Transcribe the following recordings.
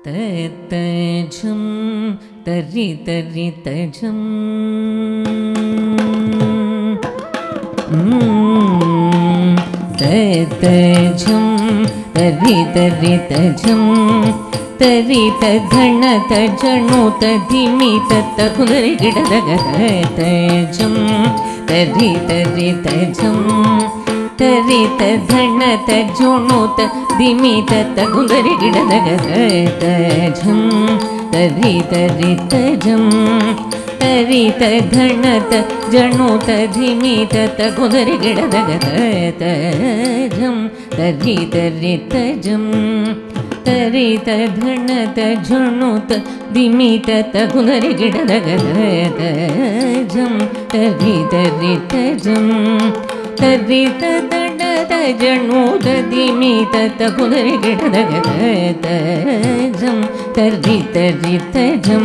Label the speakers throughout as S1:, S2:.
S1: तजं तरि तरि तजं तजं तरि तरि तजं तरि तधण तजणु तधिमि तत्तकुदरि गिडदग तजं तरि तरि तजं तरि तधण तजणु तधिमि तत्तकुदरि गिडदग तजं तरि तरि तजं तरि तधण तजणु तधिमि तत्तकुदरि गिडदग तजं तरि तरि तजं तरि तधण तजणु तधिमि तत्तकुदरि गिडदग तजं तरि तरि तजं तरि तधण तजणु तधिमि तत्तकुदरि गिडदग तजं तरि तरि तजं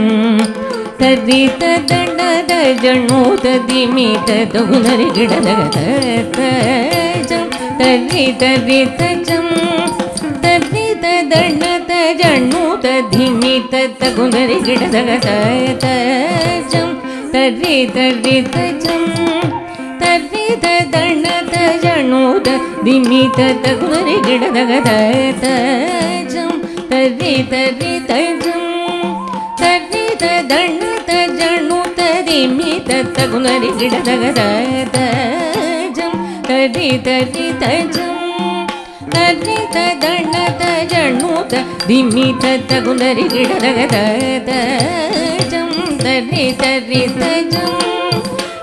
S1: तरि तधण तजणु तधिमि तत्तकुदरि गिडदग तजं तरि तरि तजं तरि तधण तजणु तधिमि तत्तकुदरि गिडदग तजं तरि तरि तजं तरि तधण तजणु तधिमि तत्तकुदरि गिडदग तजं तरि तरि तजं तरि तधण तजणु तधिमि तत्तकुदरि गिडदग तजं तरि तरि तजं तरि तधण तजणु तधिमि तत्तकुदरि गिडदग तजं तरि तरि तजं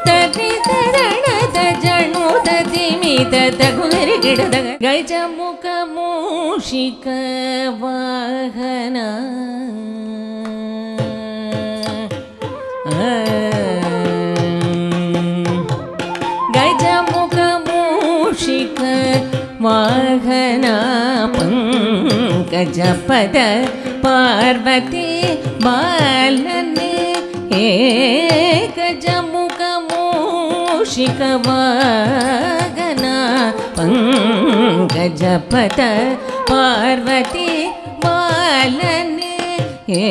S1: तरि तधण तजणु तधिमि तत्तकुदरि गिडदग गजमुख मूषिक वाहन गजमुख मूषिक वाहन पंकजपद पार्वती बालने हे गजमुख मूषिक वाहन पंकजपद पार्वती बालने हे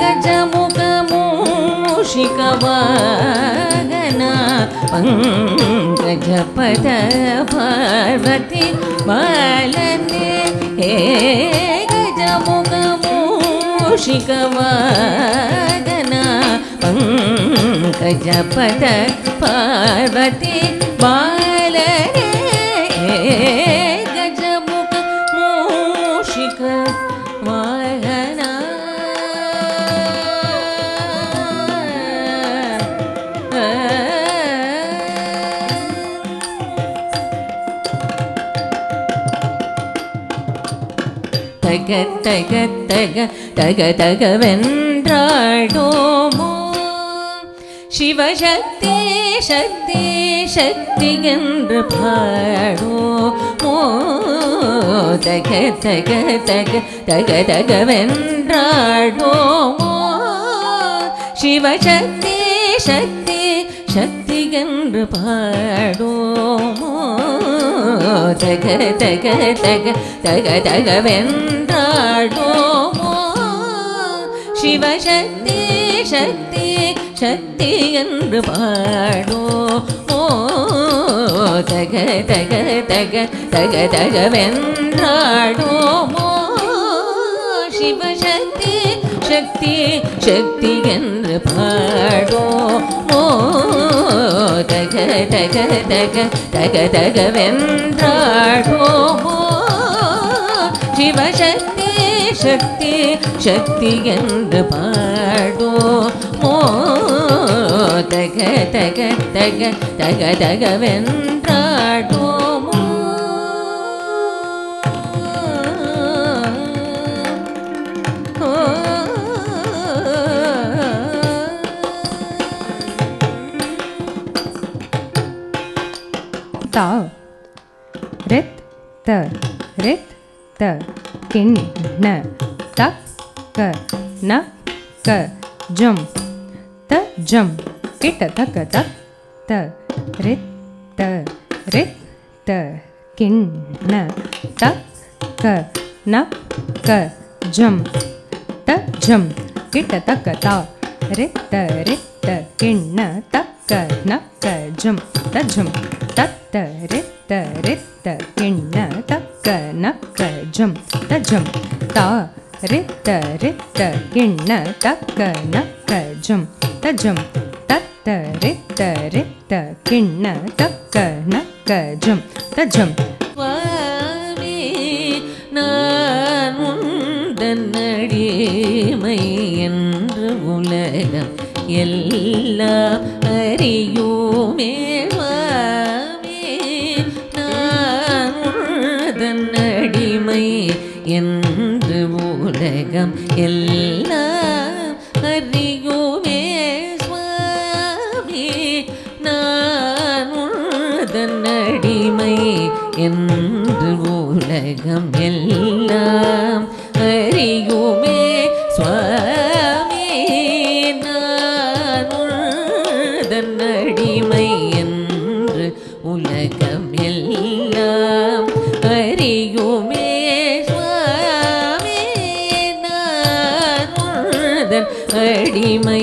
S1: गजमुख मूषिक वाहन पंकजपद पार्वती बालने हे गजमुख मूषिक वाहन पंकजपद पार्वती बालने हे गजमुख मूषिक वाहन तग तग तग तग तग वेन्राडोमो शिवशक्ति शक्ति शक्ति एंद्र पाडोमो तग तग तग तग तग वेन्राडोमो शिवशक्ति शक्ति शक्ति एंद्र पाडोमो तग तग तग तग तग वेन्राडोमो शिवशक्ति शक्ति शक्ति एंद्र पाडोमो तग तग तग तग तग वेन्राडोमो शिवशक्ति शक्ति शक्ति एंद्र पाडोमो तग तग तग तग तग वेन्राडोमो शिवशक्ति शक्ति शक्ति एंद्र पाडोमो तग तग तग तग तग वेन्राडोमो
S2: ता रित त रित त किन न तक क न क जम त जम किट तक तक त रित किन न तक क न क jum ta jum kita taka ta ritta ritta kinna taka naka jum ta jum tatta ritta ritta kinna taka naka jum ta jum ta ritta ritta kinna taka naka jum ta jum tatta ritta ritta kinna taka naka jum ta jum
S1: சுவாமி நான் உந்தன் அடிமை என்று உலகம் எல்லாம் அறியுமே சுவாமி நான் உந்தன் அடிமை என்று உலகம் எல்லாம் அறியுமே சுவாமி நான் உந்தன் அடிமை என்று உலகம் எல்லாம் அறியுமே சுவாமி நான் உந்தன் அடிமை என்று உலகம் எல்லாம் அறியுமே சுவாமி நான் உந்தன் அடிமை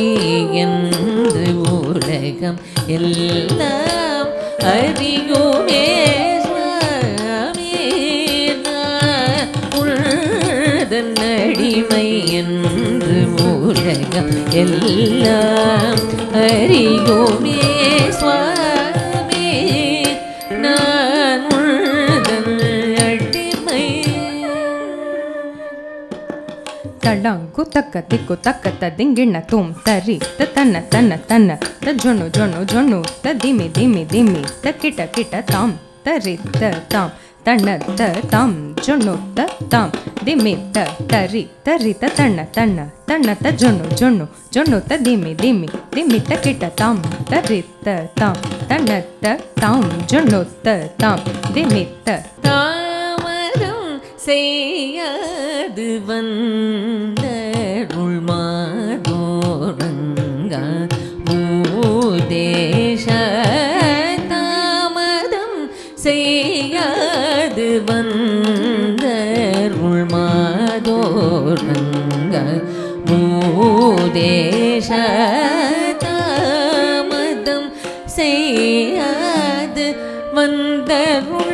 S1: என்று உலகம் எல்லாம் அறியுமே அடிமை என்று உலகம் எல்லாம் அறியுமே சுவாமி நான் உந்தன் அடிமை
S2: ತಡಂಕು ತಕ್ಕ ತಿಕ್ಕು ತಕ್ಕ ತದಿಂಗಿಣ್ಣ ತುಂ ತರಿ ತನ್ನ ತನ್ನ ತನ್ನ ತ ಜೊಣ್ಣು ಜೊಣ್ಣು ಜೊಣ್ಣು ತ ದಿಮಿ ದಿಮಿ ದಿಮಿ ತ ಕಿಟ ಕಿಟ ತಾಮ್ ತರಿ ತ ತಾಮ್ ತಣ್ಣ ತ ತಾಮ್ ಜೊಣ್ಣು ತ ತಾಮ್ ದಿಮಿ ತ ತರಿ ತರಿ ತ ತಣ್ಣ ತಣ್ಣ ತಣ್ಣ ತ ಜೊಣ್ಣು ಜೊಣ್ಣು ಜೊಣ್ಣು ತ ದಿಮಿ ದಿಮಿ ದಿಮಿ ತ ಕಿಟ ತಾಮ್ ತರಿ ತ ತಾಮ್ ತಣ್ಣ ತ ತಾಮ್ ಜೊಣ್ಣು ತ ತಾಮ್ ದಿಮಿ ತ
S1: தாமதம் செய்யாது வந்தருள் மாதோரங்க மூதேஷ தாமதம் செய்யாது வந்தருள் மாதோரங்க மூதேஷ தாமதம் செய்யாது வந்தருள்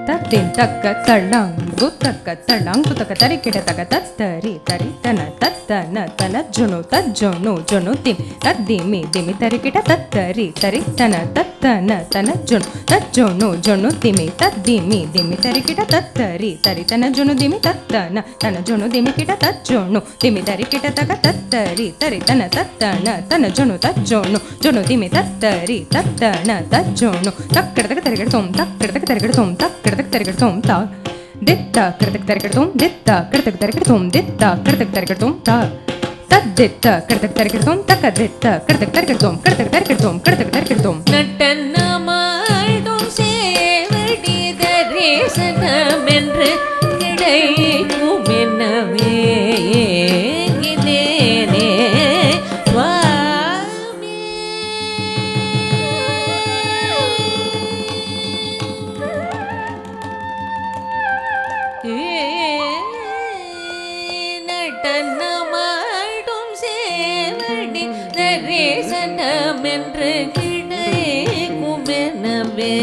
S2: ತದ್ದಿನ್ ತಕ್ಕ ತಳ್ಳಂಗು ತಕ್ಕ ತರಿ ಕಿಟ ತಕ ತತ್ತರಿ ತರಿ ತನ ತತ್ತನ ತನ ಜುಣು ತಜ್ಜುಣು ಜುಣು ದಿಮಿ ತದ್ದಿಮಿ ದಿಮಿ ತರಿ ಕಿಟ ತತ್ತರಿ ತರಿ ತನ ತತ್ತನ ತನ ಜುಣು ತಜ್ಜುಣು ಜುಣು ದಿಮಿ ತದ್ದಿಮಿ ದಿಮಿ ತರಿ ಕಿಟ ತತ್ತರಿ ತರಿ ತನ ಜುಣು ದಿಮಿ ತತ್ತನ ತನ ಜುಣು ದಿಮಿ ಕಿಟ ತಜ್ಜುಣು ದಿಮಿ ತರಿ ಕಿಟ ತಕ ತತ್ತರಿ ತರಿ ತನ ತತ್ತನ ತನ ಜುಣು ತಜ್ಜುಣು ಜುಣು ದಿಮಿ ತತ್ತರಿ ತತ್ತನ ತಜ್ಜುಣು ತಕ್ಕಡತಕ ತರಿಗಡ ತೋಂ ತಕ್ಕಡತಕ ತರಿಗಡ ತೋಂ ತಾ ದಿತ್ತ ಕಡತಕ ತರಿಗಡ ತೋಂ ದಿತ್ತ ಕಡತಕ ತರಿಗಡ ತೋಂ ದಿತ್ತ ಕಡತಕ ತರಿಗಡ ತೋಂ ತಾ ತದ್ದಿತ್ತ ಕಡತಕ ತರಿಗಡ ತೋಂ ತಕ ದಿತ್ತ ಕಡತಕ ತರಿಗಡ ತೋಂ ಕಡತಕ ತರಿಗಡ ತೋಂ ಕಡತಕ ತರಿಗಡ ತೋಂ
S1: நட்டன்ன மாடும் சேவடிதரேசனமென்று கிடைக்குமெனவே ஏங்கினேனே சுவாமி. நட்டன்ன மாடும் சேவடிதரேசனமென்று கிடைக்குமெனவே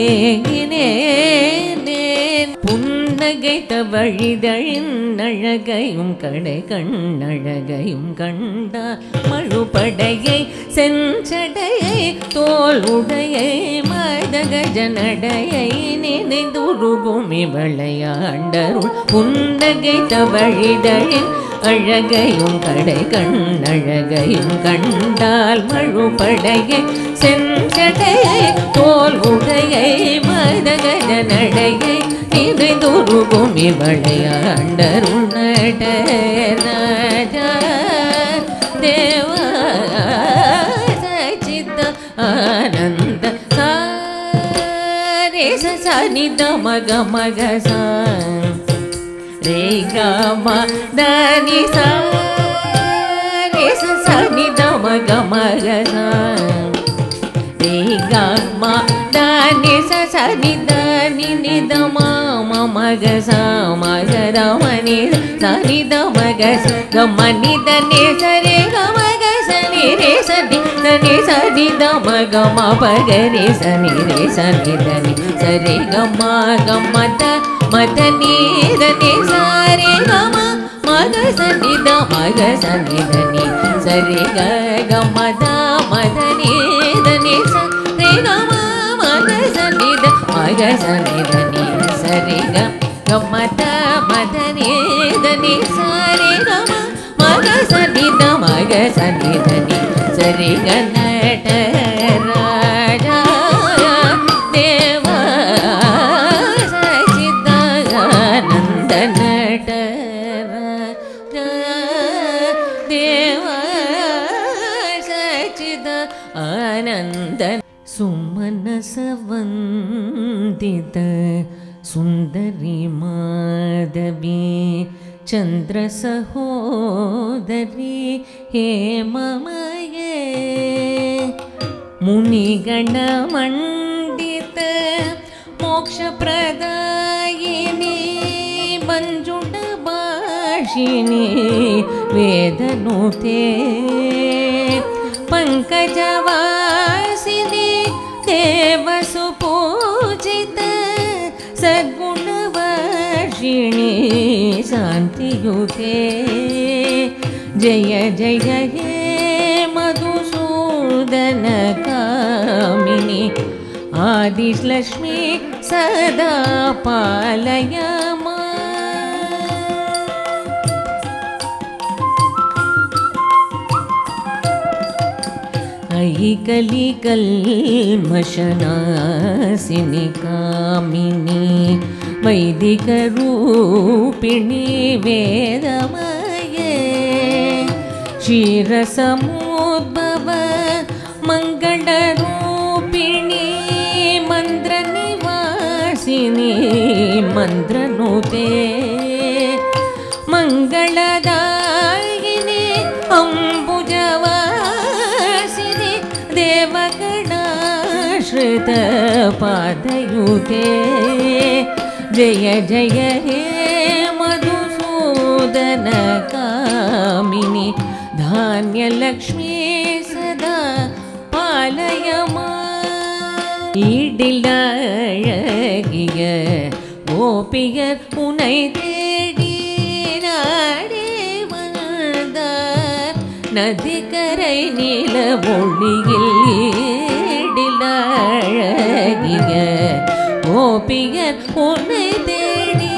S1: ஏங்கினேன். புன்னகைத்த வழிதழின் அழகையும் கடை கண்ணழகையும் கண்டா மழுபடையை செஞ்சடையை தோளுடையை மதகஜனடையை நினைந்துருகும் இவளையாண்டருள். புன்னகைத்த வழிதழின் அழகையும் கடை கண்ணழகையும் கண்டால் மழுபடையை செஞ்சடையை தோல் உடையை மதகஜனடையை நினைந்துருகும் இவளையாண்டருள். நடராஜா தேவா சச்சித ஆனந்த சாரே சனித மக மக சா ரே கம தனி சா ரே சனித மக மக சா ரே கம தனி சனி தனி நித மம மக சா மக ரமணி சனி த மக கம நித நி சரே கம க சனி ரே சனி தனி சனி த மக ம பக ரே சனி ரே சனி தனி சரே கம கம த மதனி தனி சரே கம மக சனி த மக சனி தனி சரே க கம த மதனி தனி சரே கம மக சனி த மக சனி தனி சரே க கம த மதனி தனி சரே கம மக சனி த மக சனி தனி சரே க நடராஜா தேவா சச்சிதானந்த நடராஜா தேவா சச்சிதானந்த ಸುಮನಸವಂದಿತ ಸುಂದರಿ ಮಾಧವಿ ಚಂದ್ರ ಸಹೋದರಿ ಹೇಮಮಯೇ ಮುನಿಗಣ ಮಂಡಿತ ಮೋಕ್ಷ ಪ್ರದಾಯಿನಿ ಮಂಜುಳ ಭಾಷಿಣಿ ವೇದನುತೆ ಪಂಕಜವಾಸಿನಿ ದೇವಸುಪೂಜಿತ ಸದ್ಗುಣವರ್ಷಿಣಿ ಶಾಂತಿಯುತೆ ಜಯ ಜಯ ಹೇ ಮಧುಸೂದನ ಕಾಮಿನಿ ಆದಿಲಕ್ಷ್ಮಿ ಸದಾ ಪಾಲಯ ಮಾ. ಐಕಲಿ ಕಲ್ಮಶನಾಸಿನಿ ಕಾಮಿನಿ ವೈದಿಕ ರೂಪಿಣಿ ವೇದಮಯೇ ಕ್ಷೀರಸಮೋದ್ಭವ ಮಂಗಳ ರೂಪಿಣಿ ಮಂತ್ರ ನಿವಾಸಿನಿ ಮಂತ್ರನುತೆ ಮಂಗಳದಾಯಿನಿ ಅಂಬುಜವಾಸಿನಿ ದೇವಗಣಾಶ್ರಿತ ಪಾದಯುತೆ ಜಯ ಜಯ ಹೇ ಮಧುಸೂದನ ಕಾಮಿನಿ ಧಾನ್ಯಲಕ್ಷ್ಮೀ ಸದಾ ಪಾಲಯ ಮಾ. ஈடில்ல அழகிய கோபியர் உனை தேடி நாடி வந்தார் நதிக்கரை நீல ஒளியில் ஈடில்ல அழகிய கோபியர் உனை தேடி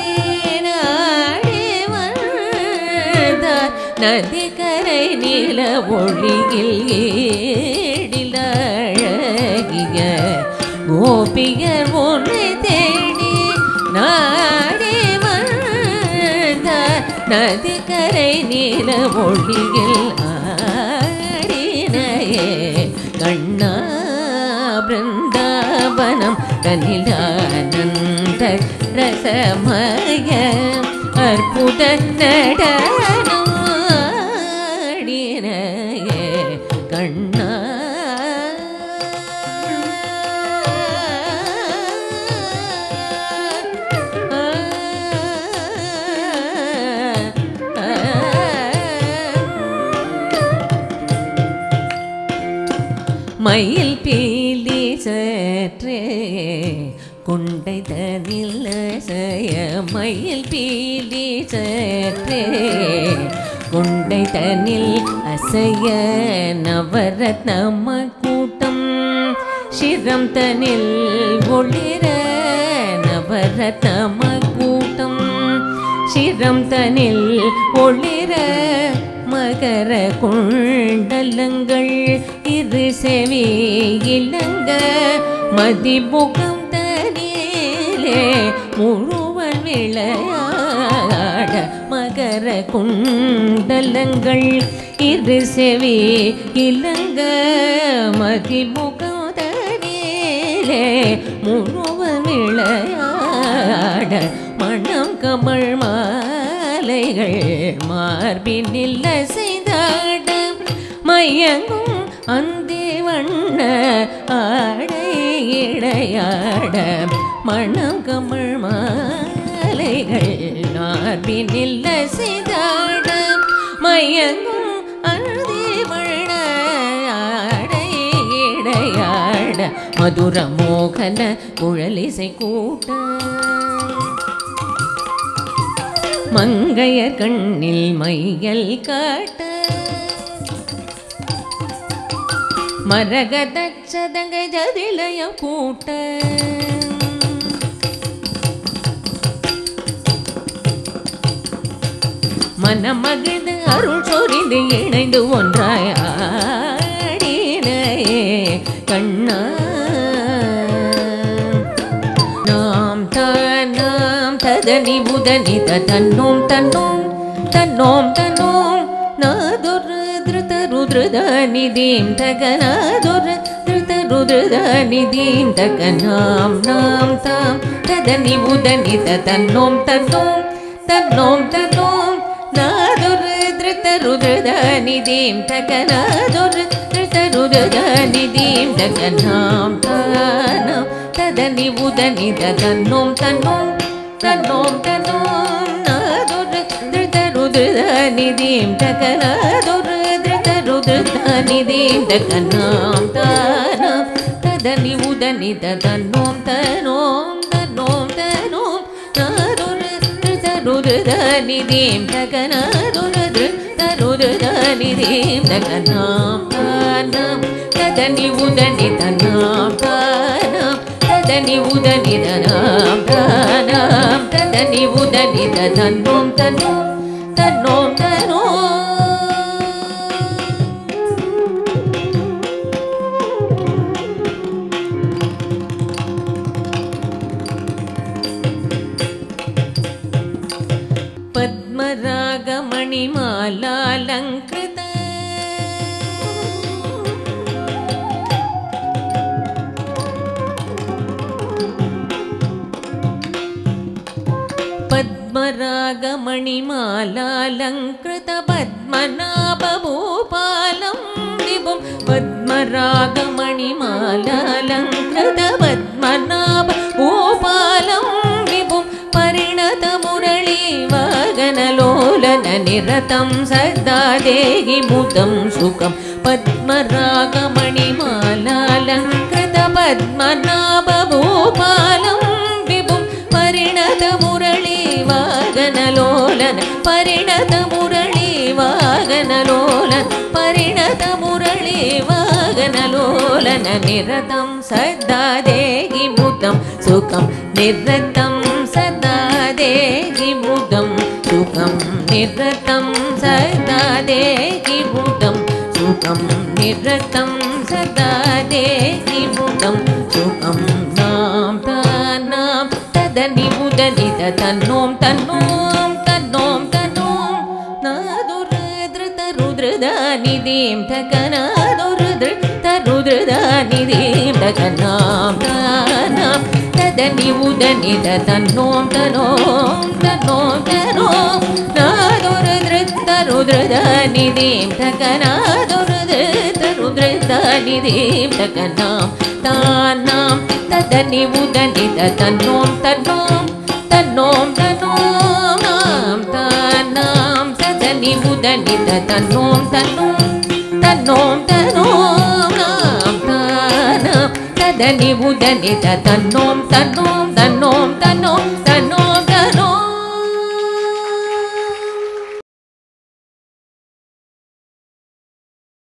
S1: நாடி வந்தார் நதிக்கரை நீல ஒளியில் ஈடில்ல அழகிய கோபியர் உன்னை தேடி நாடி வந்தார் நதிக்கரை நீல ஒளியில் ஆடினையே கண்ணா பிருந்தாவனம் கனிலானந்த ரசமய அற்புத நடனம் ஆடினையே கண்ணா மயில் பீலி சற்றே குண்டை தனில் அசைய மயில் பீலி சற்றே குண்டை தனில் அசைய நவரத்னம கூட்டம் சிரம் தனில் ஒளிர நவரத்னம கூட்டம் சிரம் தனில் ஒளிர மகர குண்டலங்கள் இரு செவி இளங்க மதிமுகம் தனிலே முழுவன் விளையாட மகர குண்டலங்கள் இரு செவி இளங்க மதிமுகம் தனிலே முழுவன் விளையாட மணம் கமழ் மாலைகள் மார்பினில் செய்தாட மயங்கும் அந்தி வண்ண ஆடை இடையாட மணம் கமழ் மாலைகள் மார்பினில் செய்தாட மயங்கும் அந்தி வண்ண ஆடை இடையாட மதுர மோகன குழலிசை கூட்ட மங்கையர் கண்ணில் மையல் காட்ட மரகத சதங்க ஜதிலய கூட்ட மனமகிழ்ந்து அருள் சொரிந்து இணைந்து ஒன்றாய் ஆடினையே கண்ணா ததனி புதனி தன்னோம் தன்னோம் தன்னோம் தன்னோம் நாதுர் திருத ருத்ரத நிதீம் தகநாதுர் திருத ருத்ரத நிதீம் தகநாம் நாம் தாம் ததனி புதனி தன்னோம் தன்னோம் தன்னோம் தன்னோம் நாதுர் திருத ருத்ரத நிதீம் தகநாதுர் திருத ருத்ரத நிதீம் தகநாம் தானம் ததனி புதனி தன்னோம் தன்னோம் தன்னோம் தன்னோம் நாதுர் திருத ருத்ரத நிதீம் தகநாதுர் திருத ருத்ரத நிதீம் தகநாம் தானம் ததனி புதனி தன்னோம் தன்னோம் தன்னோம் தன்னோம் நாதுர் திருத ருத்ரத நிதீம் தகநாதுர் திருத ருத்ரத நிதீம் தகநாம் தானம் ததனி புதனி தன்னாம் தானம் ததனி புதனி தனாம் தானம் ததனி புதனி தன்னோம் தன்னோம் தன்னோம் தன்னோம் பத்மராகமணிமாலாலங்கிருத பத்மராகமணிமாலாலங்கிருத பத்மநாபபூபாலம் விபும் பத்மராகமணிமாலாலங்கிருத பத்மநாபபூபாலம் விபும் பரிணத முரளி வாகனலோலன நிரதம் சதா தேகி முதம் சுகம் பத்மராகமணிமாலாலங்கிருத பத்மநாப ವಾಗನಲೋಲನ ಪರಿಣತ ಮುರಳಿ ವಾಗನಲೋಲನ ಪರಿಣತ ಮುರಳಿ ವಾಗನಲೋಲನ ನಿರತಂ ಸದಾ ದೇಹಿ ಮುದಂ ಸುಖಂ ನಿರತಂ ಸದಾ ದೇಹಿ ಮುದಂ ಸುಖಂ ನಿರತಂ ಸದಾ ದೇಹಿ ಮುದಂ ಸುಖಂ ನಿರತಂ ಸದಾ ದೇಹಿ ಮುದಂ ಸುಖಂ ನಾಂ ತಾನಾಂ ತದನಿ ಮುದನಿದ ತನ್ನೋಂ ತನ್ನೋಂ ತನ್ನೋಂ ತನ್ನೋಂ ನಾದುರುದ್ರತ ರುದ್ರದಾನಿದೀಂ ತಕನಾದುರುದ್ರದಾನಿದೀಂ ತಕನಾಂ ತಾನಾಂ ತದನಿ ಉದನಿದ ತನ್ನೋಂ ತನೋಂ ತನ್ನೋಂ ತನೋಂ ನಾದುರುದ್ರತ ರುದ್ರದಾನಿದೀಂ ತಕನಾದುರುದ್ರದಾನಿದೀಂ ತಕನಾಂ ತಾನಾಂ ತದನಿ ಉದನಿದ ತನ್ನೋಂ ತನ್ನೋಂ ತನ್ನೋಂ ತನೋಂ ನಾಂ ತಾನಾಂ ತದನಿ ಉದನಿದ ತನ್ನೋಂ ತನ್ನೋಂ ತನ್ನೋಂ ತನೋಂ ನಾಂ ತಾನಾಂ ತದನಿ ಉದನಿದ ತನ್ನೋಂ ತನ್ನೋಂ